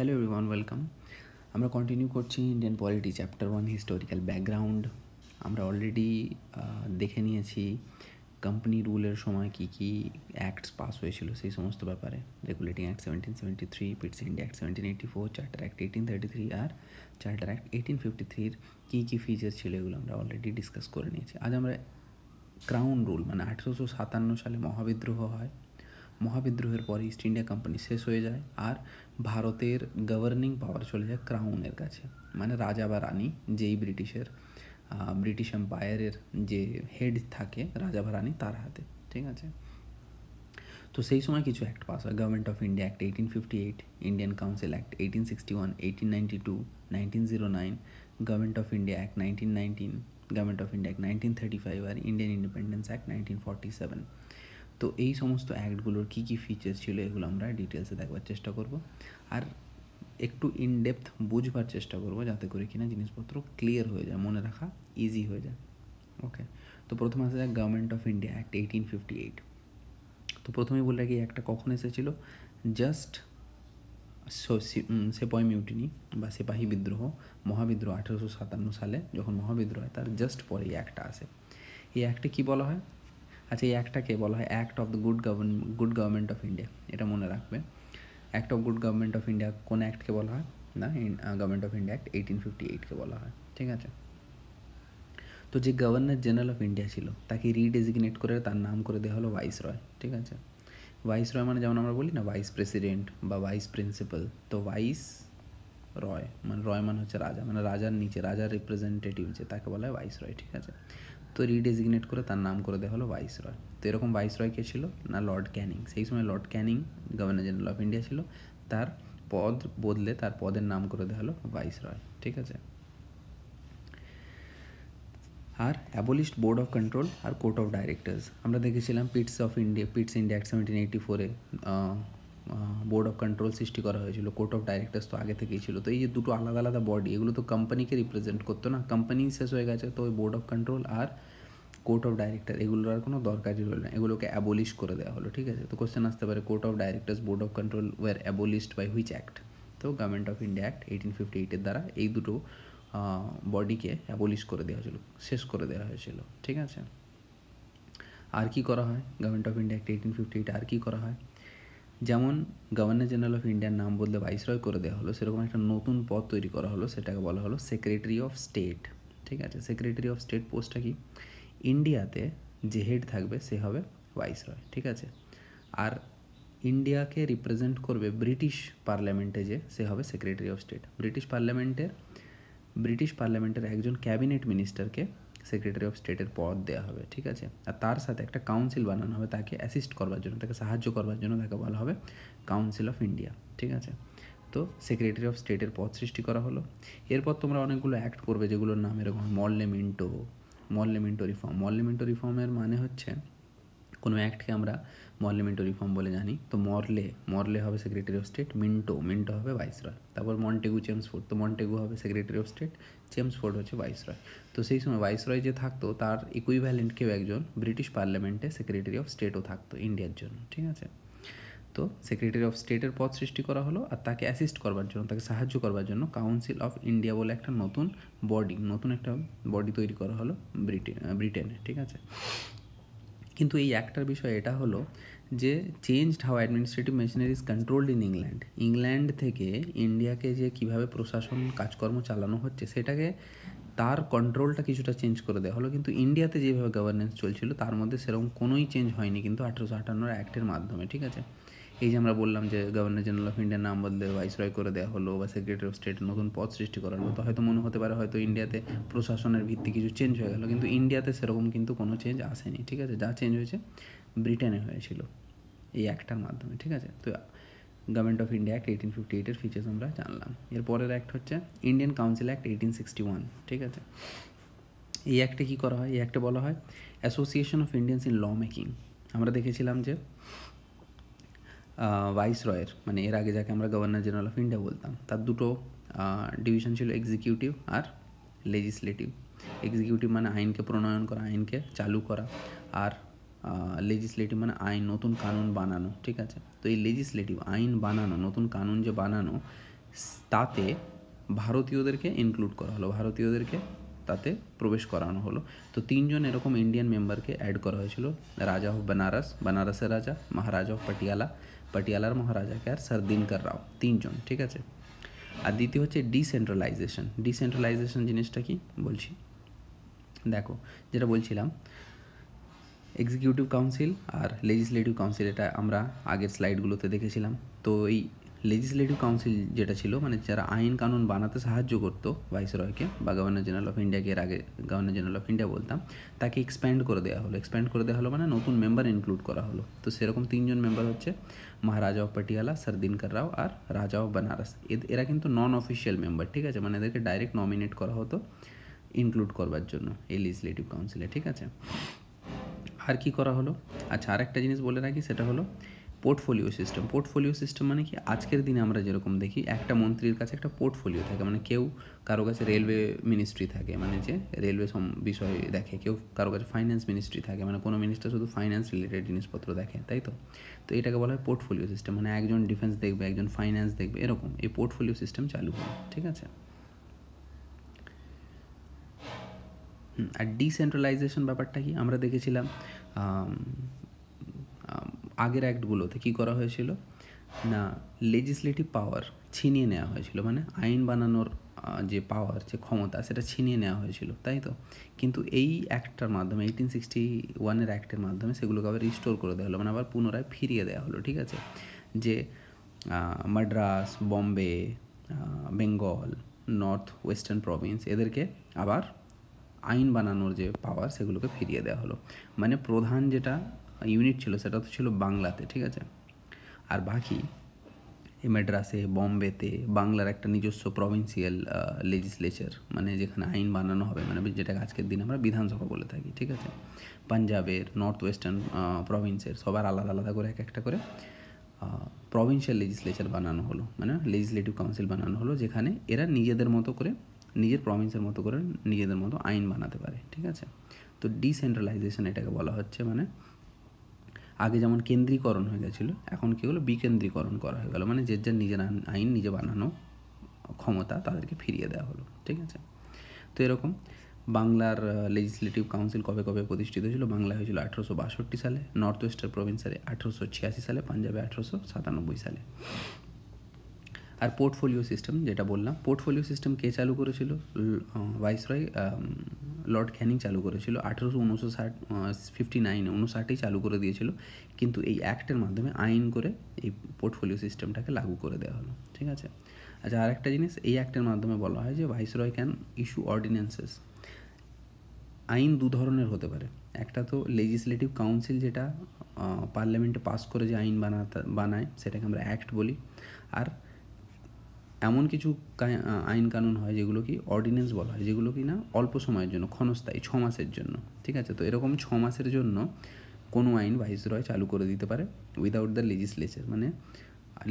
Hello everyone, welcome. আমরা continue করছি Indian polity chapter 1 historical background. আমরা অলরেডি দেখে নিয়েছি কোম্পানি রুলের সময় কী কী অ্যাক্টস পাস হয়েছিল সেই সমস্ত ব্যাপারে। Regulating act 1773, পিটস India act 1784, charter act 1833 আর চার্টার অ্যাক্ট 1853-র কী কী ফিচার ছিল এগুলো আমরা অলরেডি ডিসকাস করে নিয়েছি। আজ আমরা ক্রাউন রুল মানে 1857 সালে মহাবিদ্রোহ হয়। মহাবিদ্রোহের পর ইস্ট ইন্ডিয়া কোম্পানি শেষ হয়ে যায় আর ভারতের গভর্নিং পাওয়ার চলে যায় ক্রাউনের কাছে, মানে রাজা বা রানী, যেই ব্রিটিশ এম্পায়ারের যে হেড থাকে রাজা বা রানী তার হাতে, ঠিক আছে। তো সেই সময় কিছু অ্যাক্ট পাস হয়। Government of India act 1858, Indian council act 1861, 1892, 1909, government of India act 1919, government of India act 1935 আর ইন্ডিয়ান ইন্ডিপেন্ডেন্স অ্যাক্ট 1947। তো এই সমস্ত অ্যাক্টগুলোর কী কী ফিচার্স ছিল এগুলো আমরা ডিটেলসে দেখবার চেষ্টা করব আর একটু ইনডেপথ বুঝবার চেষ্টা করব, যাতে করে কিনা জিনিসপত্র ক্লিয়ার হয়ে যায়, মনে রাখা ইজি হয়ে যায়। ওকে, তো প্রথমে আসা যায় গভর্নমেন্ট অফ ইন্ডিয়া অ্যাক্ট 1858। তো প্রথমেই বলে রাখি একটা কখন এসেছিল, জাস্ট সেপয় মিউটিনি বা সিপাহী বিদ্রোহ, মহাবিদ্রোহ 1857 সালে যখন মহাবিদ্রোহ হয় তার জাস্ট পরে এই অ্যাক্টটা আসে। এই অ্যাক্টে কী বলা হয়? আচ্ছা, এই অ্যাক্টটাকে বলা হয় act of the good government of India. এটা মনে রাখবে। Act of good government of India কোন অ্যাক্টকে বলা হয়? না, গভর্নমেন্ট অফ ইন্ডিয়া অ্যাক্ট 1858-কে বলা হয়, ঠিক আছে। তো যে গভর্নর জেনারেল অফ ইন্ডিয়া ছিল তাকে রিডেজিগনেট করে তার নাম করে দেওয়া হলো ভাইসরয়, ঠিক আছে। ভাইসরয় মানে যেমন আমরা বলি না ভাইস প্রেসিডেন্ট বা ভাইস প্রিন্সিপাল, তো ভাইস রয় মানে হচ্ছে রাজা, মানে রাজার নিচে রাজার রিপ্রেজেন্টেটিভ যে তাকে বলা হয় ভাইসরয়, ঠিক আছে। তো রিডেজিগনেট করে তার নাম করে দেওয়া হলো ভাইসরয়। তো এরকম ভাইসরয় কে ছিল না, লর্ড ক্যানিং। সেই সময় Lord Canning governor general of India ছিল, তার পদ বদলে তার পদের নাম করে দেওয়া হলো ভাইসরয়, ঠিক আছে। আর অ্যাবলিশড বোর্ড অফ কন্ট্রোল আর কোর্ট অফ ডাইরেক্টর্স। আমরা দেখেছিলাম পিটস ইন্ডিয়া অ্যাক্ট 1784-এ বোর্ড অফ কন্ট্রোল সৃষ্টি করা হয়েছিল, কোর্ট অফ ডাইরেক্টর্স তো আগে থেকেই ছিল। তো এই যে দুটো আলাদা আলাদা বডি, এগুলো তো কোম্পানিকে রিপ্রেজেন্ট করতো না, কোম্পানি শেষ হয়ে গেছে, তো ওই বোর্ড অফ কন্ট্রোল আর কোর্ট অফ ডাইরেক্টর এগুলোর আর কোনো দরকারই হলো না, এগুলোকে অ্যাবলিশ করে দেওয়া হলো, ঠিক আছে। তো কোশ্চেন আসতে পারে court of directors, board of control were abolished by which act? তো গভর্নমেন্ট অফ ইন্ডিয়া অ্যাক্ট 1858-এর দ্বারা এই দুটো বডিকে অ্যাবলিশ করে দেওয়া হয়েছিল, শেষ করে দেওয়া হয়েছিল, ঠিক আছে। আর কি করা হয় গভর্নমেন্ট অফ ইন্ডিয়া অ্যাক্ট 1858 আর কি করা হয়? যেমন গভর্নর জেনারেল অফ ইন্ডিয়ার নাম বদলে ভাইসরয় করে দেওয়া হলো, সেরকম একটা নতুন পদ তৈরি করা হলো, সেটাকে বলা হলো সেক্রেটারি অফ স্টেট, ঠিক আছে। সেক্রেটারি অফ স্টেট পোস্টটা কি? ইন্ডিয়াতে যে হেড থাকবে সে হবে ভাইসরয়, ঠিক আছে। আর ইন্ডিয়াকে রিপ্রেজেন্ট করবে ব্রিটিশ পার্লামেন্টে যে, সে হবে সেক্রেটারি অফ স্টেট। ব্রিটিশ পার্লামেন্টের একজন ক্যাবিনেট মিনিস্টারকে সেক্রেটারি অফ স্টেটের পদ দেওয়া হবে, ঠিক আছে। আর তার সাথে একটা কাউন্সিল বানানো হবে তাকে অ্যাসিস্ট করবার জন্য, তাকে সাহায্য করবার জন্য, তাকে বলা হবে কাউন্সিল অফ ইন্ডিয়া, ঠিক আছে। তো সেক্রেটারি অফ স্টেটের পদ সৃষ্টি করা হলো। এরপর তোমরা অনেকগুলো অ্যাক্ট করবে যেগুলোর নাম এরকম মর্লেমেন্টো রিফর্মের মানে হচ্ছে কোনো অ্যাক্টকে আমরা মর্লেমেন্টো রিফর্ম বলে জানি। তো মরলে হবে সেক্রেটারি অফ স্টেট, মিন্টো হবে ভাইসরয়। তারপর চেমসফোর্ড, তো মন্টেগু হবে সেক্রেটারি অফ স্টেট, চেমসফোর্ড হচ্ছে ভাইসরয়। তো সেই সময় ভাইসরয় যে থাকতো তার ইকুইভ্যালেন্ট কেউ একজন ব্রিটিশ পার্লামেন্টে সেক্রেটারি অফ স্টেটও থাকতো ইন্ডিয়ার জন্য, ঠিক আছে। তো সেক্রেটারি অফ স্টেটের পদ সৃষ্টি করা হলো, আর তাকে অ্যাসিস্ট করবার জন্য, তাকে সাহায্য করবার জন্য কাউন্সিল অফ ইন্ডিয়া বলে একটা নতুন একটা বডি তৈরি করা হলো ব্রিটেনে, ঠিক আছে। কিন্তু এই একটার বিষয় এটা হলো যে changed how administrative machinery is controlled in England থেকে ইন্ডিয়াকে যে কীভাবে প্রশাসন কাজকর্ম চালানো হচ্ছে সেটাকে তার কন্ট্রোলটা কিছুটা চেঞ্জ করে দেওয়া হলো। কিন্তু ইন্ডিয়াতে যেভাবে গভর্নেন্স চলছিল তার মধ্যে সেরকম কোনোই চেঞ্জ হয়নি কিন্তু 1858 অ্যাক্টের মাধ্যমে, ঠিক আছে। এই যে আমরা বললাম যে গভর্নর জেনারেল অফ ইন্ডিয়ার নাম বদলে ভাইসরয় করে দেওয়া হলো বা সেক্রেটারি অফ স্টেটের নতুন পদ সৃষ্টি করা হলো, তো হয়তো মনে হতে পারে হয়তো ইন্ডিয়াতে প্রশাসনের ভিত্তি কিছু চেঞ্জ হয়ে গেল, কিন্তু ইন্ডিয়াতে সেরকম কিন্তু কোনো চেঞ্জ আসেনি, ঠিক আছে। যা চেঞ্জ হয়েছে ব্রিটেনে হয়েছিল এই অ্যাক্টটার মাধ্যমে, ঠিক আছে। তো গভর্নমেন্ট অফ ইন্ডিয়া অ্যাক্ট 1858-এর ফিচার্স আমরা জানলাম। এরপরের অ্যাক্ট হচ্ছে ইন্ডিয়ান কাউন্সিল অ্যাক্ট 1861, ঠিক আছে। এই অ্যাক্টে কী করা হয়? এই অ্যাক্টে বলা হয় association of Indians in law making. আমরা দেখেছিলাম যে ভাইসরয়ের মানে এর আগে যাকে আমরা গভর্নর জেনারেল অফ ইন্ডিয়া বলতাম তার দুটো ডিভিশন ছিল, এক্সিকিউটিভ আর লেজিসলেটিভ। এক্সিকিউটিভ মানে আইনকে প্রণয়ন করা, আইনকে চালু করা, আর লেজিসলেটিভ মানে আইন নতুন কানুন বানানো, ঠিক আছে। তো এই লেজিসলেটিভ আইন বানানো, নতুন কানুন যে বানানো, তাতে ভারতীয়দেরকে ইনক্লুড করা হলো, ভারতীয়দেরকে তাতে প্রবেশ করানো হলো। তো 3 জন এরকম ইন্ডিয়ান মেম্বারকে অ্যাড করা হয়েছিল, রাজা অফ বেনারস, বেনারসের রাজা, মহারাজা অফ পাটিয়ালা, পাটিয়ালার মহারাজাকে, আর সরদিনকর রাও, 3 জন, ঠিক আছে। আর দ্বিতীয় হচ্ছে ডিসেন্ট্রালাইজেশন। ডিসেন্ট্রালাইজেশন জিনিসটা কি বলছি দেখো, যেটা বলছিলাম এক্সিকিউটিভ কাউন্সিল আর লেজিসলেটিভ কাউন্সিল, এটা আমরা আগের স্লাইডগুলোতে দেখেছিলাম। তো এই লেজিসলেটিভ কাউন্সিল যেটা ছিল, মানে যারা আইন কানুন বানাতে সাহায্য করতো ভাইসরয়কে বা গভর্নর জেনারেল অফ ইন্ডিয়াকে, এর আগে গভর্নর জেনারেল অফ ইন্ডিয়া বলতাম, তাকে এক্সপ্যান্ড করে দেওয়া হলো। এক্সপ্যান্ড করে দেওয়া হলো মানে নতুন মেম্বার ইনক্লুড করা হলো। তো সেরকম 3 জন মেম্বার হচ্ছে মহারাজা অফ পাটিয়ালা, সরদিনকর রাও আর রাজা অফ বেনারস। এরা কিন্তু নন অফিসিয়াল মেম্বার, ঠিক আছে, মানে এদেরকে ডাইরেক্ট নমিনেট করা হতো ইনক্লুড করবার জন্য এই লেজিসলেটিভ কাউন্সিলে, ঠিক আছে। আর কি করা হলো, আচ্ছা আরেকটা জিনিস বলে রাখি, সেটা হলো পোর্টফোলিও সিস্টেম। পোর্টফোলিও সিস্টেম মানে কি, আজকের দিনে আমরা যেরকম দেখি একটা মন্ত্রীর কাছে একটা পোর্টফোলিও থাকে, মানে কেউ কারো কাছে রেলওয়ে মিনিস্ট্রি থাকে, মানে যে রেলওয়ে বিষয় দেখে, কেউ কারো কাছে ফাইন্যান্স মিনিস্ট্রি থাকে, মানে কোনো মিনিস্টার শুধু ফাইন্যান্স রিলেটেড জিনিসপত্র দেখে, তাই তো। তো এটাকে বলা হয় পোর্টফোলিও সিস্টেম, মানে একজন ডিফেন্স দেখবে, একজন ফাইন্যান্স দেখবে, এরকম এই পোর্টফোলিও সিস্টেম চালু হয়, ঠিক আছে। আর ডিসেন্ট্রালাইজেশন ব্যাপারটা কি, আমরা দেখেছিলাম আগের অ্যাক্টগুলোতে কী করা হয়েছিল না, লেজিসলেটিভ পাওয়ার ছিনিয়ে নেওয়া হয়েছিল, মানে আইন বানানোর যে পাওয়ার, যে ক্ষমতা, সেটা ছিনিয়ে নেওয়া হয়েছিল, তাই তো। কিন্তু এই অ্যাক্টটার মাধ্যমে 1861-এর অ্যাক্টের মাধ্যমে সেগুলোকে আবার রিস্টোর করে দেওয়া হলো, মানে আবার পুনরায় ফিরিয়ে দেওয়া হলো, ঠিক আছে। যে Madras, Bombay, Bengal, north western Province, এদেরকে আবার আইন বানানোর যে পাওয়ার সেগুলোকে ফিরিয়ে দেওয়া হলো। মানে প্রধান যেটা ইউনিট ছিল সেটা তো ছিল বাংলাতে, ঠিক আছে। আর বাকি এই মাদ্রাসে, বম্বেতে বাংলার একটা নিজস্ব প্রভিন্সিয়াল লেজিসলেচার, মানে যেখানে আইন বানানো হবে, মানে যেটাকে আজকের দিনে আমরা বিধানসভা বলে থাকি, ঠিক আছে। পাঞ্জাবের, নর্থ ওয়েস্টার্ন প্রভিন্সের সবার আলাদা আলাদা করে এক একটা করে প্রভিন্সিয়াল লেজিসলেচার বানানো হলো, মানে লেজিসলেটিভ কাউন্সিল বানানো হলো, যেখানে এরা নিজেদের মতো করে, নিজের প্রভিন্সের মতো করে নিজেদের মতো আইন বানাতে পারে, ঠিক আছে। তো ডিসেন্ট্রালাইজেশন এটাকে বলা হচ্ছে, মানে আগে যেমন কেন্দ্রীকরণ হয়ে গেছিলো, এখন কী হলো, বিকেন্দ্রীকরণ করা হয়ে গেলো, মানে যে যার নিজের আইন নিজে বানানো ক্ষমতা তাদেরকে ফিরিয়ে দেওয়া হলো, ঠিক আছে। তো এরকম বাংলার লেজিসলেটিভ কাউন্সিল কবে কবে প্রতিষ্ঠিত হয়েছিল, বাংলা হয়েছিল 1862 সালে, নর্থ ওয়েস্টার্ন প্রভিন্সে 1886 সালে, পাঞ্জাবে 1897 সালে। আর পোর্টফোলিও সিস্টেম যেটা বললাম, পোর্টফোলিও সিস্টেম কে চালু করেছিল, ভাইসরয় লর্ড ক্যানিং চালু করেছিল 1859 চালু করে দিয়েছিল, কিন্তু এই অ্যাক্টের মাধ্যমে আইন করে এই পোর্টফোলিও সিস্টেমটাকে লাগু করে দেওয়া হলো, ঠিক আছে। আচ্ছা আরেকটা জিনিস, এই অ্যাক্টের মাধ্যমে বলা হয় যে ভাইসরয় ক্যান ইস্যু অর্ডিন্যান্সেস। আইন দু ধরনের হতে পারে, একটা তো লেজিসলেটিভ কাউন্সিল যেটা পার্লামেন্টে পাস করে যে আইন বানায় সেটাকে আমরা অ্যাক্ট বলি, আর এমন কিছু আইন কানুন হয় যেগুলো কি অর্ডিন্যান্স বলা হয়, যেগুলো কি না অল্প সময়ের জন্য, ক্ষণস্থায়ী, 6 মাসের জন্য, ঠিক আছে। তো এরকম 6 মাসের জন্য কোনো আইন ভাইসরয় চালু করে দিতে পারে উইদাউট দ্য লেজিসলেচার, মানে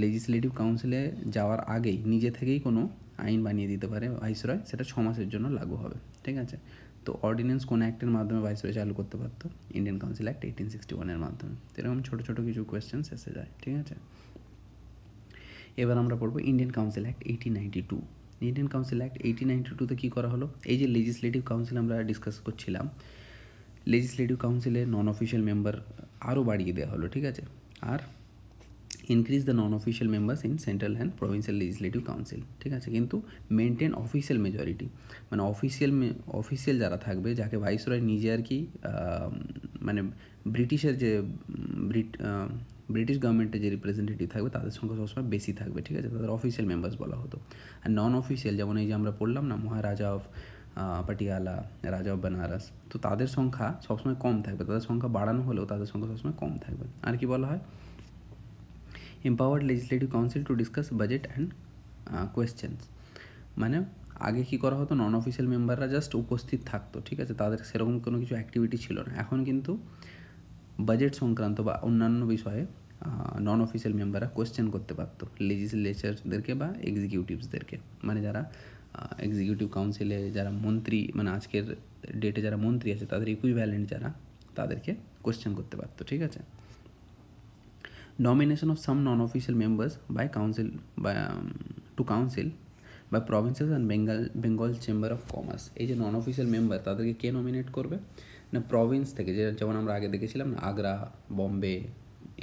লেজিসলেটিভ কাউন্সিলে যাওয়ার আগেই নিজে থেকেই কোনো আইন বানিয়ে দিতে পারে ভাইসরয়, সেটা 6 মাসের জন্য লাগু হবে, ঠিক আছে। তো অর্ডিন্যান্স কোন অ্যাক্টের মাধ্যমে ভাইসরয় চালু করতে পারতো, ইন্ডিয়ান কাউন্সিল অ্যাক্ট 1861-এর মাধ্যমে। তো এরকম ছোটো ছোটো কিছু কোয়েশ্চেন্স এসে যায়, ঠিক আছে। এবার আমরা পড়বো Indian council act 1892। Indian council act 1892-তে কী করা হলো, এই যে লেজিসলেটিভ কাউন্সিল আমরা ডিসকাস করছিলাম, লেজিসলেটিভ কাউন্সিলে নন অফিসিয়াল মেম্বার আরও বাড়িয়ে দেওয়া হলো, ঠিক আছে। আর increase the non official members in central and provincial legislative council, ঠিক আছে, কিন্তু মেনটেন অফিসিয়াল মেজরিটি, মানে অফিসিয়াল যারা থাকবে, যাকে ভাইসরয় নিজে আর কি, মানে ব্রিটিশের যে ব্রিটিশ গভর্নমেন্টের যে রিপ্রেজেন্টেটিভ থাকবে তাদের সংখ্যা সবসময় বেশি থাকবে, ঠিক আছে, তাদের অফিসিয়াল মেম্বার্স বলা হতো। আর নন অফিসিয়াল, যেমন এই যে আমরা পড়লাম না, মহারাজা অফ পাটিয়ালা, রাজা অফ বেনারস, তো তাদের সংখ্যা সবসময় কম থাকবে, তাদের সংখ্যা বাড়ানো হলেও তাদের সংখ্যা সবসময় কম থাকবে। আর কি বলা হয়, empowered legislative council to discuss budget and questions, মানে আগে কী করা হতো, নন অফিসিয়াল মেম্বাররা জাস্ট উপস্থিত থাকতো, ঠিক আছে, তাদের সেরকম কোনো কিছু অ্যাক্টিভিটি ছিল না। এখন কিন্তু বাজেট সংক্রান্ত বা অন্যান্য বিষয়ে নন অফিসিয়াল মেম্বাররা কোয়েশ্চেন করতে পারতো লেজিসলেচারদেরকে বা এক্সিকিউটিভসদেরকে, মানে যারা এক্সিকিউটিভ কাউন্সিলে যারা মন্ত্রী, মানে আজকের ডেটে যারা মন্ত্রী আছে তাদের ইকুইভ্যালেন্ট যারা, তাদেরকে কোয়েশ্চেন করতে পারতো, ঠিক আছে। Nomination of some non official members by council to council বা provinces and Bengal chamber of commerce. এই যে নন অফিসিয়াল মেম্বার তাদেরকে কে নমিনেট করবে না প্রভিন্স থেকে, যেমন আমরা আগে দেখেছিলাম না আগ্রা, বম্বে,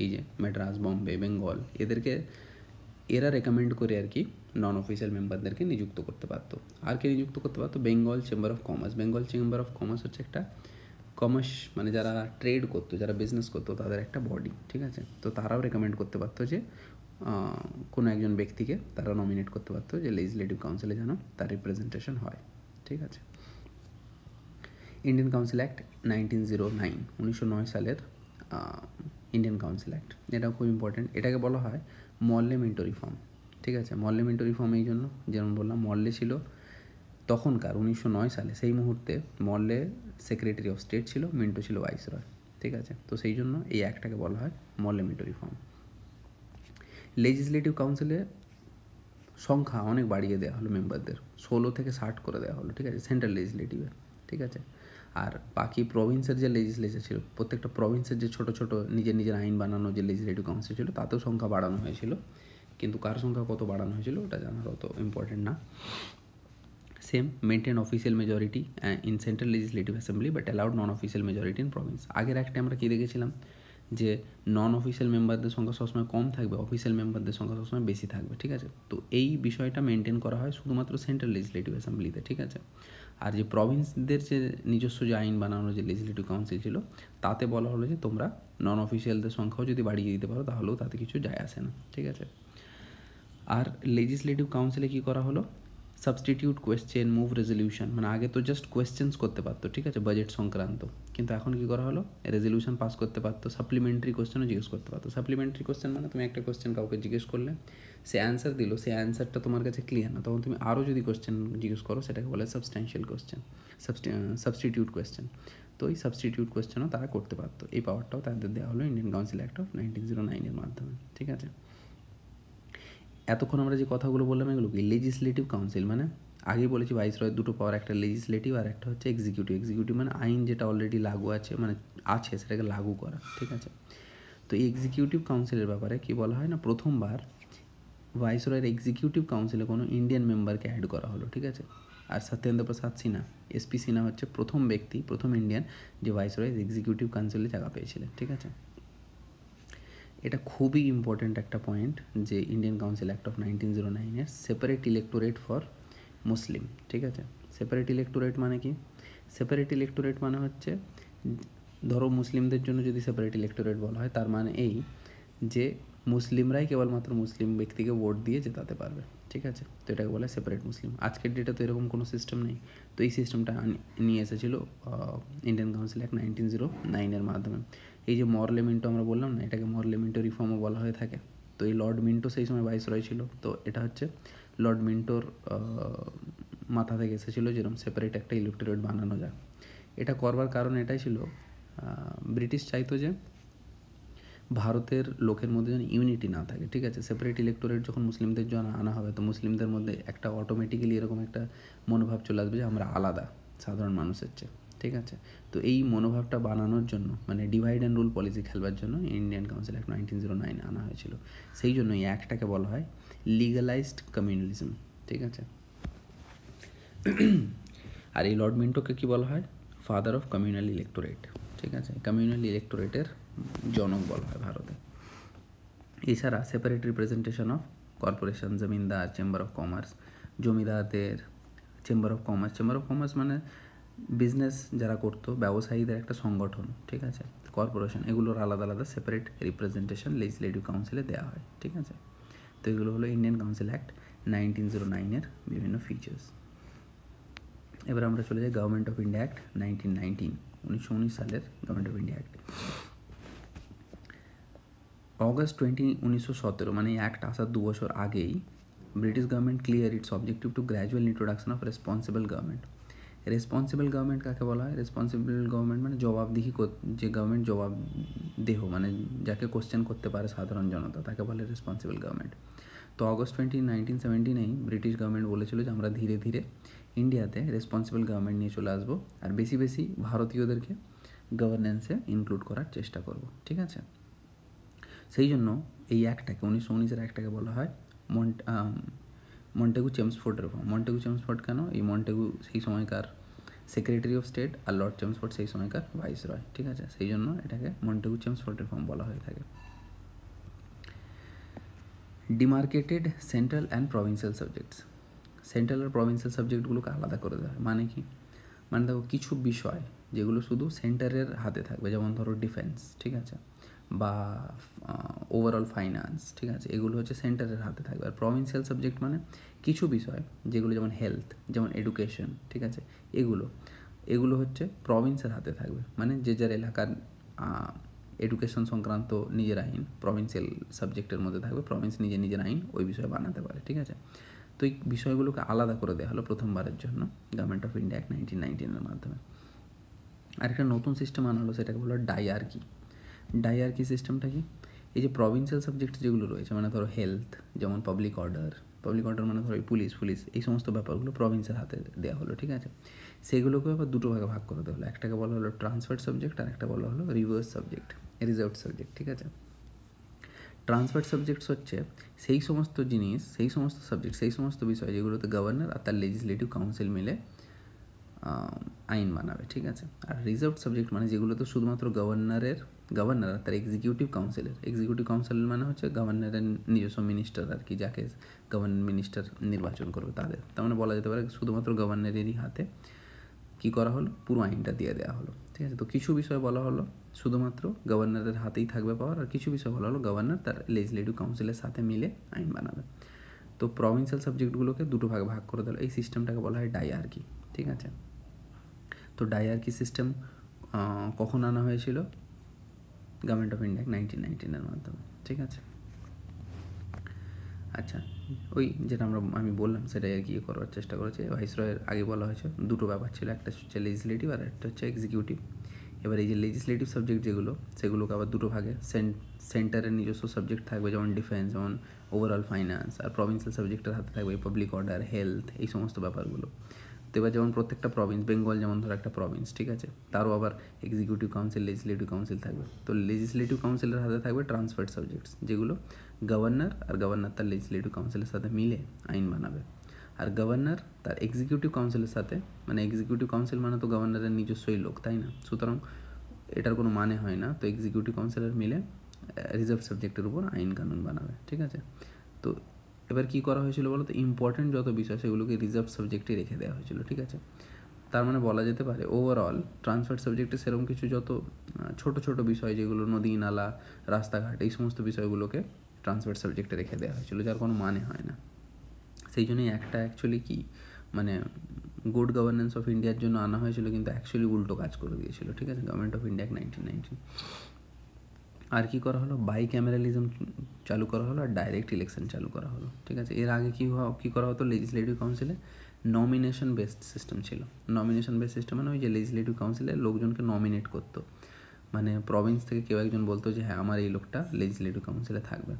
এই যে মেড্রাস, বম্বে, বেঙ্গল, এরা রেকমেন্ড করে আর কি নন অফিসিয়াল মেম্বারদেরকে নিযুক্ত করতে পারতো। আর কে নিযুক্ত করতে পারতো? Bengal chamber of commerce. Bengal chamber of commerce হচ্ছে একটা কমার্স মানে যারা ট্রেড করতো, যারা বিজনেস করতো তাদের একটা বডি, ঠিক আছে। তো তারাও রেকমেন্ড করতে পারতো যে কোনো একজন ব্যক্তিকে তারা নমিনেট করতে পারতো যে লেজিসলেটিভ কাউন্সিলে যেন তার রিপ্রেজেন্টেশন হয়, ঠিক আছে। ইন্ডিয়ান কাউন্সিল অ্যাক্ট 1909, 1909 সালের ইন্ডিয়ান কাউন্সিল অ্যাক্ট, এটা খুব ইম্পর্টেন্ট। এটাকে বলা হয় মল্লে মিন্টো রিফর্ম, ঠিক আছে। মল্লে মিন্টো রিফর্ম এই জন্য, যেমন বললাম মল্লে ছিল তখনকার 1909 সালে, সেই মুহূর্তে মল্লে সেক্রেটারি অফ স্টেট ছিল, মিন্টো ছিল ভাইসরয়, ঠিক আছে। তো সেই জন্য এই অ্যাক্টটাকে বলা হয় মল্লে মিন্টো রিফর্ম। লেজিসলেটিভ কাউন্সিলে সংখ্যা অনেক বাড়িয়ে দেওয়া হলো মেম্বারদের, 16 থেকে 60 করে দেওয়া হলো, ঠিক আছে, সেন্ট্রাল লেজিসলেটিভে, ঠিক আছে। আর বাকি প্রভিন্সের যে লেজিসলেচার ছিল, প্রত্যেকটা প্রভিন্সের যে ছোটো ছোটো নিজের আইন বানানো যে লেজিসলেটিভ কাউন্সিল ছিল, তাতেও সংখ্যা বাড়ানো হয়েছিল, কিন্তু কার সংখ্যা কত বাড়ানো হয়েছিল ওটা জানার অত ইম্পর্টেন্ট না। Same maintain official majority in central legislative assembly but allowed non official majority in Province. আগের একটা আমরা কী দেখেছিলাম যে নন অফিসিয়াল মেম্বারদের সংখ্যা সবসময় কম থাকবে, অফিসিয়াল মেম্বারদের সংখ্যা সবসময় বেশি থাকবে, ঠিক আছে। তো এই বিষয়টা মেনটেন করা হয় শুধুমাত্র সেন্ট্রাল লেজিসলেটিভ অ্যাসেম্বলিতে, ঠিক আছে। আর যে প্রভিন্সদের যে নিজস্ব যে আইন বানানোর যে লেজিসলেটিভ কাউন্সিল ছিল, তাতে বলা হলো যে তোমরা নন অফিসিয়ালদের সংখ্যাও যদি বাড়িয়ে দিতে পারো তাহলেও তাতে কিছু যায় আসে না, ঠিক আছে। আর লেজিসলেটিভ কাউন্সিলে কী করা হলো? সাবস্টিটিউট কোয়েশ্চেন, মুভ রেজলিউশন, মানে আগে তো জাস্ট কোয়েশ্চেন্স করতে পারতো, ঠিক আছে, বাজেট সংক্রান্ত, কিন্তু এখন কী করা হলো? রেজলিউশন পাস করতে পারতো, সাপ্লিমেন্টারি কোয়েশ্চেনও জিজ্ঞেস করতে পারতো। সাপ্লিমেন্টারি কোয়েশ্চেন মানে তুমি একটা কোয়েশ্চেন কাউকে জিজ্ঞেস করলে, সে অ্যান্সার দিল, সে অ্যান্সারটা তোমার কাছে ক্লিয়ার না, তখন তুমি আরও যদি কোয়েশ্চেন জিজ্ঞেস করো সেটাকে বলে সাবস্ট্যান্সিয়াল কোয়েশ্চেন, সাবস্টিটিউট কোয়েশ্চেন। তো এই সাবস্টিটিউট কোয়েশ্চেনও তারা করতে পারতো। এই পাওয়ারটাও তাদের দেওয়া হলো ইন্ডিয়ান কাউন্সিল অ্যাক্ট অফ 1909 মাধ্যমে, ঠিক আছে। এতক্ষণ আমরা যে কথাগুলো বললাম এগুলো কি? লেজিসলেটিভ কাউন্সিল মানে আগেই বলেছি ভাইসরয়ের দুটো পাওয়ার, একটা লেজিসলেটিভ আর একটা হচ্ছে এক্সিকিউটিভ। এক্সিকিউটিভ মানে আইন যেটা অলরেডি লাগু আছে, মানে আছে সেটাকে লাগু করা, ঠিক আছে। তো এই এক্সিকিউটিভ কাউন্সিলের ব্যাপারে কি বলা হয় না, প্রথমবার ভাইসরয়ের এক্সিকিউটিভ কাউন্সিলে কোনো ইন্ডিয়ান মেম্বারকে অ্যাড করা হলো, ঠিক আছে। আর সত্যেন্দ্র প্রসাদ সিনহা, এসপি সিনহা হচ্ছে প্রথম ব্যক্তি, প্রথম ইন্ডিয়ান যে ভাইসরয়ের এক্সিকিউটিভ কাউন্সিলে জায়গা পেয়েছিলেন, ঠিক আছে। এটা খুবই ইম্পর্ট্যান্ট একটা পয়েন্ট যে Indian council act of 1909 separate electorate for Muslim, ঠিক আছে। সেপারেট ইলেক্টোরেট মানে কি? সেপারেট ইলেক্টোরেট মানে হচ্ছে ধরো মুসলিমদের জন্য যদি সেপারেট ইলেক্টোরেট বলা হয়, তার মানে এই যে মুসলিমরাই কেবলমাত্র মুসলিম ব্যক্তিকে ভোট দিয়ে জেতাতে পারবে, ঠিক আছে। তো এটাকে বলে সেপারেট মুসলিম। আজকের ডেটে তো এরকম কোনো সিস্টেম নেই, তো এই সিস্টেমটা নিয়ে এসেছিল ইন্ডিয়ান কাউন্সিল অ্যাক্ট 1909 মাধ্যমে। এই যে মরলে মিন্টো আমরা বললাম না, এটাকে মরলে মিন্টো রিফর্মও বলা হয়ে থাকে। তো এই লর্ড মিন্টো সেই সময় ভাইসরয় ছিল, তো এটা হচ্ছে লর্ড মিন্টোর মাথা থেকে এসেছিলো যেরকম সেপারেট একটা ইলেক্টোরেট বানানো যায়। এটা করবার কারণ এটাই ছিল, ব্রিটিশ চাইতো যে ভারতের লোকের মধ্যে যেন ইউনিটি না থাকে, ঠিক আছে। সেপারেট ইলেক্টোরেট যখন মুসলিমদের জন্য আনা হবে, তো মুসলিমদের মধ্যে একটা অটোমেটিক্যালি এরকম একটা মনোভাব চলে আসবে যে আমরা আলাদা সাধারণ মানুষের চেয়ে, ঠিক আছে। তো এই মনোভাবটা বানানোর জন্য, মানে ডিভাইড অ্যান্ড রুল পলিসি খেলবার জন্য ইন্ডিয়ান কাউন্সিল অ্যাক্ট 1909 আনা হয়েছিল। সেই জন্য এই অ্যাক্টটাকে বলা হয় লিগালাইজড কমিউনালিজম, ঠিক আছে। আর এই লর্ড মিন্টোকে কী বলা হয়? ফাদার অফ কমিউনাল ইলেক্টোরেট, ঠিক আছে। কমিউনাল ইলেক্টোরেটের জনক বলা হয় ভারতে। এছাড়া separate representation of corporation, zamindar, chamber of commerce, জমিদারদের chamber of commerce. Chamber of commerce মানে বিজনেস যারা করতো, ব্যবসায়ীদের একটা সংগঠন, ঠিক আছে। কর্পোরেশন, এগুলোর আলাদা আলাদা সেপারেট রিপ্রেজেন্টেশন লেজিসলেটিভ কাউন্সিলে দেওয়া হয়, ঠিক আছে। তো এগুলো হলো ইন্ডিয়ান কাউন্সিল অ্যাক্ট 1909 বিভিন্ন ফিচার্স। এবার আমরা চলে যাই গভর্নমেন্ট অফ ইন্ডিয়া অ্যাক্ট 1919, 1919 সালের government of India act. August 20, 1917, মানে এই অ্যাক্ট আসার 2 বছর আগেই British government clear its objective to gradual introduction of responsible government. Responsible government কাকে বলা হয়? রেসপন্সিবল গভর্নমেন্ট মানে জবাবদিহি, যে গভর্নমেন্ট জবাবদেহ, মানে যাকে কোশ্চেন করতে পারে সাধারণ জনতা, তাকে বলে রেসপন্সিবল গভর্নমেন্ট। তো অগস্ট 20, 1917 ব্রিটিশ গভর্নমেন্ট বলেছিল যে আমরা ধীরে ধীরে ইন্ডিয়াতে রেসপন্সিবল গভর্নমেন্ট নিয়ে চলে আসবো, আর বেশি বেশি ভারতীয়দেরকে গভর্নেন্সে ইনক্লুড করার চেষ্টা করব, ঠিক আছে। সেই জন্য এই অ্যাক্টটাকে 1919 অ্যাক্টটাকে বলা হয় Montagu Chelmsford reform. Montagu Chelmsford কেন? এই মন্টেগু সেই সময়কার সেক্রেটারি অফ স্টেট, আর লর্ড চেমসফোর্ড সেই সময়কার ভাইসরয়, ঠিক আছে, সেই জন্য এটাকে মন্টেগু চেমসফোর্ড রিফর্ম বলা হয়ে থাকে। Demarcated central and provincial subjects. Central আর প্রভিন্সিয়াল সাবজেক্টগুলোকে আলাদা করে দেওয়া হয়। মানে কি? মানে দেখো, কিছু বিষয় যেগুলো শুধু সেন্টারের হাতে থাকবে, যেমন ধরো ডিফেন্স, ঠিক আছে, বা ওভারঅল ফাইন্যান্স, ঠিক আছে, এগুলো হচ্ছে সেন্টারের হাতে থাকবে। আর প্রভিন্সিয়াল সাবজেক্ট মানে কিছু বিষয় যেগুলো যেমন হেলথ, যেমন এডুকেশন, ঠিক আছে, এগুলো হচ্ছে প্রভিন্সের হাতে থাকবে। মানে যে যার এলাকার এডুকেশন সংক্রান্ত নিজের আইন প্রভিন্সিয়াল সাবজেক্টের মধ্যে থাকবে, প্রভিন্স নিজের আইন ওই বিষয়ে বানাতে পারে, ঠিক আছে। তো এই বিষয়গুলোকে আলাদা করে দেওয়া হলো প্রথমবারের জন্য গভর্নমেন্ট অফ ইন্ডিয়া অ্যাক্ট 1919 মাধ্যমে। আরেকটা নতুন সিস্টেম আনা হলো, সেটাকে বলো ডায়ার্কি। ডায়ার্কি সিস্টেমটা কি? এই যে প্রভিন্সিয়াল সাবজেক্ট যেগুলো রয়েছে, মানে ধরো হেলথ, যেমন পাবলিক অর্ডার মানে ধরো পুলিশ এই সমস্ত ব্যাপারগুলো প্রভিন্সের হাতে দেওয়া হলো, ঠিক আছে। সেগুলোকে আবার দুটো ভাগে ভাগ করে দেওয়া হলো। একটাকে বলা হলো ট্রান্সফার্ড সাবজেক্ট, আর একটা বলা হলো রিভার্স সাবজেক্ট, রিজার্ভড সাবজেক্ট, ঠিক আছে। ট্রান্সফার্ড সাবজেক্টস হচ্ছে সেই সমস্ত জিনিস, সেই সমস্ত সাবজেক্ট, সেই সমস্ত বিষয় যেগুলোতে গভর্নর আর তার লেজিসলেটিভ কাউন্সিল মিলে আইন বানাবে, ঠিক আছে। আর রিজার্ভড সাবজেক্ট মানে যেগুলোতে শুধুমাত্র গভর্নর আর তার এক্সিকিউটিভ কাউন্সিলের মানে হচ্ছে গভর্নরের নিজস্ব মিনিস্টার আর কি, যাকে গভর্নর মিনিস্টার নির্বাচন করবে তাদের। তার মানে বলা যেতে পারে শুধুমাত্র গভর্নরেরই হাতে কী করা হলো, পুরো আইনটা দিয়ে দেওয়া হলো, ঠিক আছে। তো কিছু বিষয় বলা হলো শুধুমাত্র গভর্নরের হাতেই থাকবে পাওয়ার, আর কিছু বিষয় বলা হলো গভর্নর তার লেজিসলেটিভ কাউন্সিলের সাথে মিলে আইন বানাবে। তো প্রভিন্সিয়াল সাবজেক্টগুলোকে দুটো ভাগ করে দিল। এই সিস্টেমটাকে বলা হয় ডায়ার্কি, ঠিক আছে। তো ডায়ার্কি সিস্টেম কখন আনা হয়েছিল? গভর্নমেন্ট অফ ইন্ডিয়া 1919 মাধ্যমে, ঠিক আছে। আচ্ছা, ওই যেটা আমি বললাম সেটাই আর কি করার চেষ্টা করেছে ভাইসরয়ের। আগে বলা হয়েছে দুটো ব্যাপার ছিল, একটা হচ্ছে লেজিসলেটিভ আর একটা হচ্ছে এক্সিকিউটিভ। এবার এই যে লেজিসলেটিভ সাবজেক্ট সেগুলোকে আবার দুটো ভাগে, সেন্টারের নিজস্ব সাবজেক্ট থাকবে, যেমন ডিফেন্স, যেমন ওভারঅল ফাইন্যান্স, আর প্রভিন্সিয়াল সাবজেক্টের হাতে থাকবে পাবলিক অর্ডার, হেলথ, এই সমস্ত ব্যাপারগুলো। তো এবার যেমন প্রত্যেকটা প্রভিন্স, বেঙ্গল যেমন ধরো একটা প্রভিন্স, ঠিক আছে, তারও আবার এক্সিকিউটিভ কাউন্সিল, লেজিসলেটিভ কাউন্সিল থাকবে। তো লেজিসলেটিভ কাউন্সিলের হাতে থাকবে ট্রান্সফার্ড সাবজেক্টস, যেগুলো গভর্নর তার লেজিসলেটিভ কাউন্সিলের সাথে মিলে আইন বানাবে। আর গভর্নর তার এক্সিকিউটিভ কাউন্সিলের সাথে, মানে এক্সিকিউটিভ কাউন্সিল মানে তো গভর্নরের নিজস্বই লোক, তাই না? সুতরাং এটার কোনো মানে হয় না। তো এক্সিকিউটিভ কাউন্সিলের মিলে রিজার্ভ সাবজেক্টের উপর আইন কানুন বানাবে, ঠিক আছে। তো এবার কী করা হয়েছিল বলো তো? ইম্পর্টেন্ট যত বিষয় সেগুলোকে রিজার্ভ সাবজেক্টে রেখে দেওয়া হয়েছিল, ঠিক আছে। তার মানে বলা যেতে পারে ওভারঅল ট্রান্সফার সাবজেক্টে সেরকম কিছু যত ছোট বিষয় যেগুলো নদী নালা রাস্তাঘাট, এই সমস্ত বিষয়গুলোকে ট্রান্সফার সাবজেক্টে রেখে দেওয়া হয়েছিল, যার কোনো মানে হয় না। সেই জন্যই একটা অ্যাকচুয়ালি কি মানে গুড গভর্নেন্স অফ ইন্ডিয়ার জন্য আনা হয়েছিল, কিন্তু অ্যাকচুয়ালি উল্টো কাজ করে দিয়েছিল, ঠিক আছে, গভর্নমেন্ট অফ ইন্ডিয়া 1919। আর কি করা হলো? বাই ক্যামেরালিজম চালু করা হলো, আর ডাইরেক্ট ইলেকশন চালু করা হলো, ঠিক আছে। এর আগে কী করা হতো? লেজিসলেটিভ কাউন্সিলে নমিনেশন বেসড সিস্টেম ছিল। নমিনেশন বেসড সিস্টেম মানে ওই যে লেজিসলেটিভ কাউন্সিলে লোকজনকে নমিনেট করতো, মানে প্রভিন্স থেকে কেউ একজন বলতো যে হ্যাঁ আমার এই লোকটা লেজিসলেটিভ কাউন্সিলে থাকবে,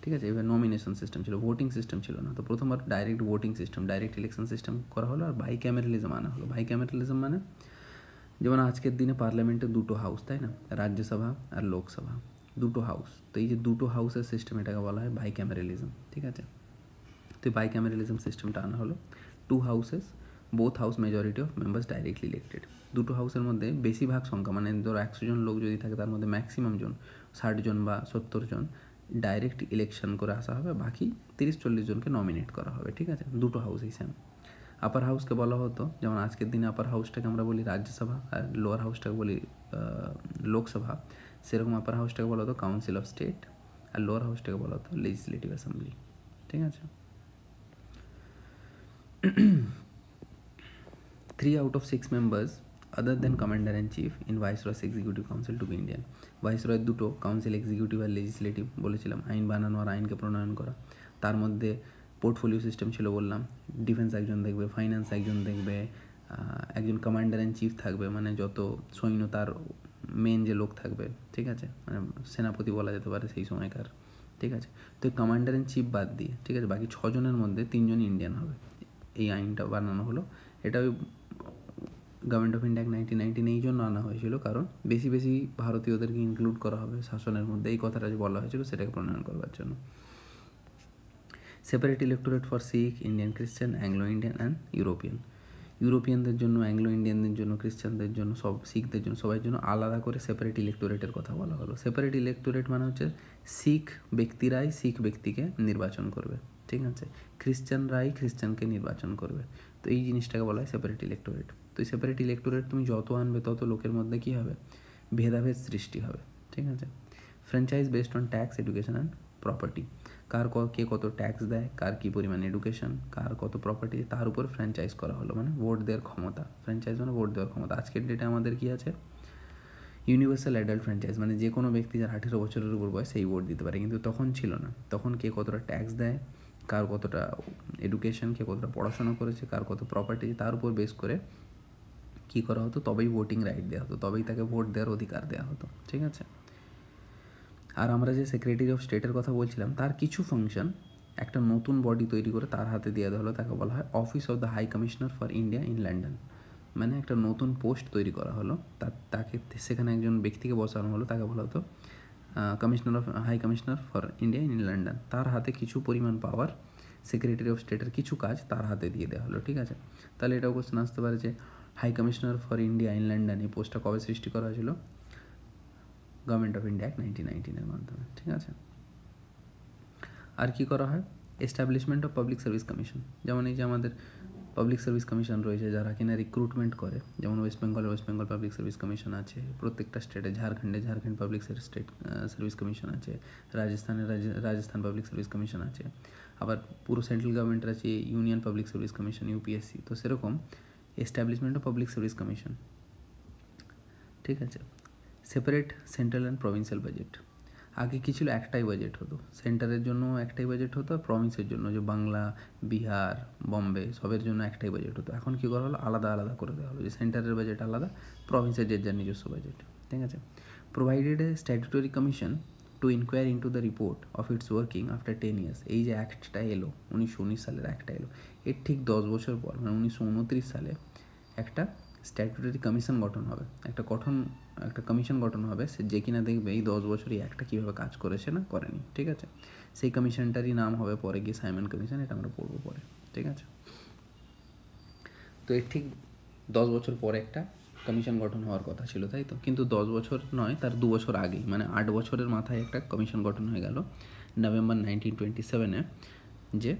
ঠিক আছে। এবার নমিনেশন সিস্টেম ছিল, ভোটিং সিস্টেম ছিল না। তো প্রথমবার direct voting system, direct election system করা হলো, আর বাই ক্যামেরালিজম আনা হলো। বাই ক্যামেরালিজম মানে যেমন আজকের দিনে পার্লামেন্টে দুটো হাউস, তাই না, রাজ্যসভা আর লোকসভা, দুটো হাউস। তো এই যে দুটো হাউসের সিস্টেম, এটাকে বলা হয় বাই ক্যামেরালিজম, ঠিক আছে। তো বাই ক্যামেরালিজম সিস্টেমটা আনা হলো। Two houses, both house majority of members directly elected. দুটো হাউসের মধ্যে বেশিরভাগ সংখ্যা, মানে ধরো 100 জন লোক যদি থাকে, তার মধ্যে ম্যাক্সিমাম জন 60 জন বা 70 জন ডাইরেক্ট ইলেকশন করে আসা হবে, বাকি 30-40 জনকে নমিনেট করা হবে, ঠিক আছে। দুটো হাউস হিসাবে। আপার হাউসকে বলা হতো, যেমন আজকের দিনে আপার হাউসটাকে আমরা বলি রাজ্যসভা, আর লোয়ার হাউসটাকে বলি লোকসভা। সেরকম আপার হাউসটাকে বলা হতো কাউন্সিল অফ স্টেট, আর লোয়ার হাউসটাকে বলা হতো লেজিসলেটিভ অ্যাসেম্বলি, ঠিক আছে। 3 out of 6 members other than commander in chief in viceroy's executive council to be Indian. ভাইসরয়ের দুটো কাউন্সিল, এক্সিকিউটিভ আর লেজিসলেটিভ বলেছিলাম, আইন বানানো আর আইনকে প্রণয়ন করা। তার মধ্যে পোর্টফোলিও সিস্টেম ছিল বললাম, ডিফেন্স একজন দেখবে, ফাইন্যান্স একজন দেখবে, একজন কমান্ডার ইন চিফ থাকবে, মানে যত সৈন্য তার মেন যে লোক থাকবে, ঠিক আছে, মানে সেনাপতি বলা যেতে পারে সেই সময়কার, ঠিক আছে। তো কমান্ডার ইন চিফ বাদ দিয়ে, ঠিক আছে, বাকি 6 জনের মধ্যে 3 জন ইন্ডিয়ান হবে। এই আইনটা বানানো হলো। এটা ওই গভর্নমেন্ট অফ ইন্ডিয়া 1919 এই জন্য আনা হয়েছিল, কারণ বেশি ভারতীয়দেরকে ইনক্লুড করা হবে শাসনের মধ্যে, এই কথাটা যে বলা হয়েছিল সেটাকে প্রণয়ন করবার জন্য। Separate electorate for Sikh, Indian Christian, Anglo Indian and European. ইউরোপিয়ানদের জন্য, অ্যাংলো ইন্ডিয়ানদের জন্য, ক্রিশ্চানদের জন্য, সব শিখদের জন্য, সবার জন্য আলাদা করে সেপারেট ইলেক্টোরেটের কথা বলা হলো। সেপারেট ইলেক্টোরেট মানে হচ্ছে শিখ ব্যক্তিরাই শিখ ব্যক্তিকে নির্বাচন করবে, ঠিক আছে, খ্রিশ্চানরাই খ্রিশ্চানকে নির্বাচন করবে। তো এই জিনিসটাকে বলা হয় সেপারেট ইলেক্টোরেট। তো এই সেপারেট ইলেক্টোরেট তুমি যত আনবে তত লোকের মধ্যে কী হবে, ভেদাভেদ সৃষ্টি হবে, ঠিক আছে। Franchise based on tax, education and property, কার কে কত ট্যাক্স দেয়, কার কী পরিমাণ এডুকেশন, কার কত প্রপার্টি, তার উপর ফ্র্যাঞ্চাইজ করা হলো, মানে ভোট দেওয়ার ক্ষমতা। ফ্র্যাঞ্চাইজ মানে ভোট দেওয়ার ক্ষমতা। আজকের ডেটে আমাদের কী আছে, ইউনিভার্সাল অ্যাডাল্ট ফ্র্যাঞ্চাইজ, মানে যে কোনো ব্যক্তি যার 18 বছরের উপর বয়স সেই ভোট দিতে পারে, কিন্তু তখন ছিল না। তখন কে কতটা ট্যাক্স দেয়, কার কতটা এডুকেশন, কে কতটা পড়াশোনা করেছে, কার কত প্রপার্টি, তার উপর বেস করে কী করা হতো, তবেই ভোটিং রাইট দেওয়া হতো, তবেই তাকে ভোট দেওয়ার অধিকার দেওয়া হতো, ঠিক আছে। আর আমরা যে সেক্রেটারি অফ স্টেটের কথা বলছিলাম, তার কিছু ফাংশন একটা নতুন বডি তৈরি করে তার হাতে দিয়ে দেওয়া হলো, তাকে বলা হয় office of the high commissioner for India in London. মানে একটা নতুন পোস্ট তৈরি করা হলো, তাকে সেখানে একজন ব্যক্তিকে বসানো হলো, তাকে বলা হতো commissioner of high commissioner for India in London. তার হাতে কিছু পরিমাণ পাওয়ার, সেক্রেটারি অফ স্টেটের কিছু কাজ তার হাতে দিয়ে দেওয়া হলো, ঠিক আছে। তাহলে এটাও কোশ্চেন আসতে পারে যে high commissioner for India in London এই পোস্টটা কবে সৃষ্টি করা হয়েছিল, গভর্নমেন্ট অফ ইন্ডিয়া অ্যাক্ট 1919 মাধ্যমে, ঠিক আছে। আর কি করা হয়, establishment of public service commission, যেমন এই যে আমাদের পাবলিক সার্ভিস কমিশন রয়েছে যারা কিনা রিক্রুটমেন্ট করে, যেমন West Bengal public service commission আছে, প্রত্যেকটা স্টেটে, Jharkhand public state service commission আছে, রাজস্থান পাবলিক সার্ভিস কমিশন আছে, আবার পুরো সেন্ট্রাল গভর্নমেন্টের আছে union public service commission, UPSC. তো সেরকম establishment of public service commission, ঠিক আছে। Separate central and provincial budget, আগে কী ছিল, একটাই বাজেট হতো, সেন্টারের জন্য একটাই বাজেট হতো, আর প্রভিন্সের জন্য যে বাংলা, বিহার, বম্বে সবের জন্য একটাই বাজেট হতো। এখন কী করা হলো, আলাদা আলাদা করে দেওয়া হলো, যে সেন্টারের বাজেট আলাদা, প্রভিন্সের যে যার নিজস্ব বাজেট, ঠিক আছে। Provided a statutory commission to inquire into the report of its working after 10 years। এই যে অ্যাক্টটা এলো 1919 সালের অ্যাক্টটা এলো, এর ঠিক 10 বছর পর, মানে 1929 সালে একটা স্ট্যাটুটরি কমিশন গঠন হবে, একটা কমিশন গঠন হবে, যে কিনা দেখবে এই 10 বছরই একটা কীভাবে কাজ করেছে না করেনি, ঠিক আছে। সেই কমিশনটারই নাম হবে পরে গিয়ে সাইমন কমিশন, এটা আমরা পড়বো পরে, ঠিক আছে। তো এর ঠিক 10 বছর পরে একটা কমিশন গঠন হওয়ার কথা ছিল, তাই তো, কিন্তু 10 বছর নয়, তার 2 বছর আগেই, মানে 8 বছরের মাথায় একটা কমিশন গঠন হয়ে গেল নভেম্বর 1927-এ, যে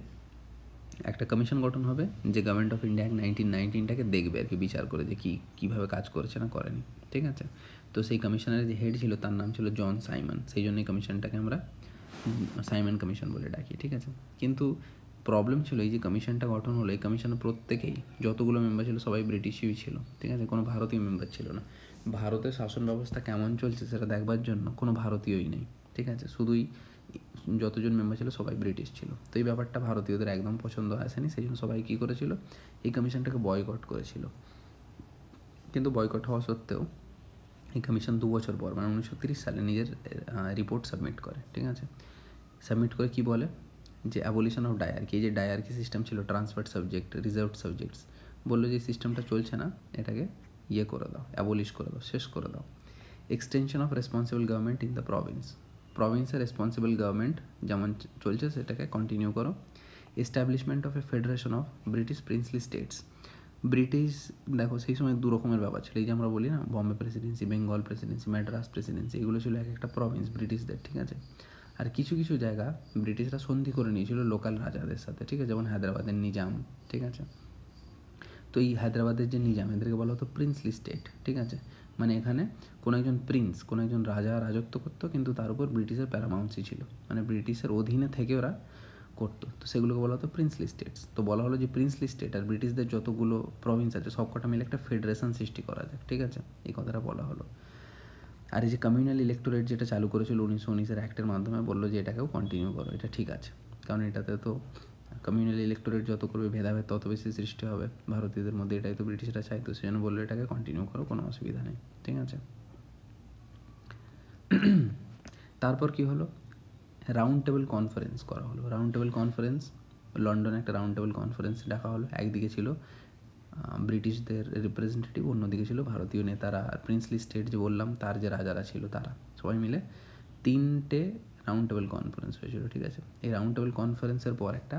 একটা কমিশন গঠন হবে যে গভর্নমেন্ট অফ ইন্ডিয়া 1919টাকে দেখবে আর কি, বিচার করে যে কীভাবে কাজ করেছে না করেনি, ঠিক আছে। তো সেই কমিশনের যে হেড ছিল তার নাম ছিল জন সাইমন, সেই জন্য এই কমিশনটাকে আমরা সাইমন কমিশন বলে ডাকি, ঠিক আছে। কিন্তু প্রবলেম ছিল, এই যে কমিশনটা গঠন হলো, এই কমিশনের প্রত্যেকেই যতগুলো মেম্বার ছিল সবাই ব্রিটিশই ছিল, ঠিক আছে, কোনো ভারতীয় মেম্বার ছিল না। ভারতের শাসন ব্যবস্থা কেমন চলছে সেটা দেখবার জন্য কোনো ভারতীয়ই নেই, ঠিক আছে, শুধুই যতজন মেম্বার ছিল সবাই ব্রিটিশ ছিল। তো এই ব্যাপারটা ভারতীয়দের একদম পছন্দ আসেনি, সেই জন্য সবাই কী করেছিল, এই কমিশনটাকে বয়কট করেছিল। কিন্তু বয়কট হওয়া সত্ত্বেও এই কমিশন 2 বছর পর, মানে 1930 সালে নিজের রিপোর্ট সাবমিট করে, ঠিক আছে। সাবমিট করে কি বলে, যে অ্যাবলিশন অফ ডায়ার্কি, এই যে ডায়ার্কি সিস্টেম ছিল, ট্রান্সফার্ড সাবজেক্ট, রিজার্ভড সাবজেক্টস, বললো যে সিস্টেমটা চলছে না, এটাকে করে দাও, অ্যাবলিশ করে দাও, শেষ করে দাও। Extension of responsible government in the প্রভিন্সের রেসপন্সিবল গভর্নমেন্ট যেমন চলছে সেটাকে কন্টিনিউ করো। Establishment of a federation of British princely states. British, দেখো সেই সময় 2 রকমের ব্যাপার ছিল, এই যে আমরা বলি না Bombay Presidency, Bengal Presidency, Madras Presidency, এগুলো ছিল এক একটা প্রভিন্স ব্রিটিশদের, ঠিক আছে। আর কিছু কিছু জায়গা ব্রিটিশরা সন্ধি করে নিয়েছিল লোকাল রাজাদের সাথে, ঠিক আছে, যেমন হায়দ্রাবাদের নিজাম, ঠিক আছে। তো এই হায়দ্রাবাদের যে নিজাম, এদেরকে বলা হতো প্রিন্সলি স্টেট, ঠিক আছে। মানে এখানে কোনো একজন প্রিন্স, কোনো একজন রাজা রাজত্ব করতো, কিন্তু তার উপর ব্রিটিশের প্যারামাউন্সি ছিল, মানে ব্রিটিশের অধীনে থেকে ওরা করতো, তো সেগুলোকে বলা হতো প্রিন্সলি স্টেটস। তো বলা হলো যে প্রিন্সলি স্টেট আর ব্রিটিশদের যতগুলো প্রভিন্স আছে সব কটা মিলে একটা ফেডারেশন সৃষ্টি করা যায়, ঠিক আছে, এই কথাটা বলা হলো। আর এই যে কমিউনাল ইলেক্টোরেট যেটা চালু করেছিল 1919-এর অ্যাক্টের মাধ্যমে, বললো যে এটাকেও কন্টিনিউ করো, এটা ঠিক আছে, কারণ এটাতে তো কমিউনাল ইলেক্টোরেট যত করবে ভেদাভেদ তত বেশি সৃষ্টি হবে ভারতীয়দের মধ্যে, এটাই তো ব্রিটিশরা চাইতো, সেজন্য বললো এটাকে কন্টিনিউ করো, কোনো অসুবিধা নেই, ঠিক আছে। তারপর কি হলো, রাউন্ড টেবিল কনফারেন্স করা হলো। রাউন্ড টেবিল কনফারেন্স, লন্ডনে একটা রাউন্ড টেবিল কনফারেন্স ডাকা হলো। একদিকে ছিল ব্রিটিশদের রিপ্রেজেন্টেটিভ, অন্যদিকে ছিল ভারতীয় নেতারা, আর প্রিন্সলি স্টেট যে বললাম তার যে রাজারা ছিল তারা, সবাই মিলে 3টে রাউন্ড টেবিল কনফারেন্স হয়েছিল, ঠিক আছে। এই রাউন্ড টেবিল কনফারেন্সের পর একটা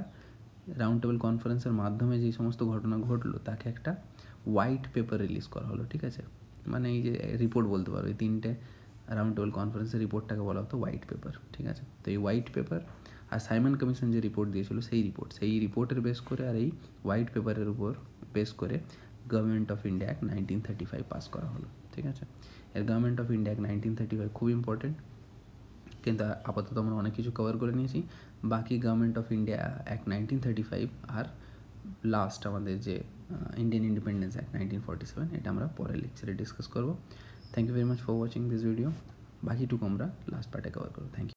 রাউন্ড টেবিল কনফারেন্সের মাধ্যমে যেই সমস্ত ঘটনা ঘটলো তাকে একটা হোয়াইট পেপার রিলিজ করা হলো, ঠিক আছে। মানে এই যে রিপোর্ট বলতে পারো, এই 3টে রাউন্ড টেবিল কনফারেন্সের রিপোর্টটাকে বলা হতো হোয়াইট পেপার, ঠিক আছে। তো এই হোয়াইট পেপার আর সাইমন কমিশন যে রিপোর্ট দিয়েছিল সেই রিপোর্টের বেস করে আর এই হোয়াইট পেপারের উপর বেস করে government of India act 1935 pass করা হলো, ঠিক আছে। এর গভর্নমেন্ট অফ ইন্ডিয়া অ্যাক্ট 1935 খুব ইম্পর্টেন্ট, কিন্তু আপাতত আমরা অনেক কিছু কভার করে নিয়েছি। বাকি গভর্নমেন্ট অফ ইন্ডিয়া অ্যাক্ট 1935 আর লাস্ট আমাদের যে ইন্ডিয়ান ইন্ডিপেন্ডেন্স অ্যাক্ট 1947, এটা আমরা পরের লেকচারে ডিসকাস করবো। Thank you very much for watching this video. বাকিটুকু আমরা লাস্ট পার্টে কভার করবো। Thank you.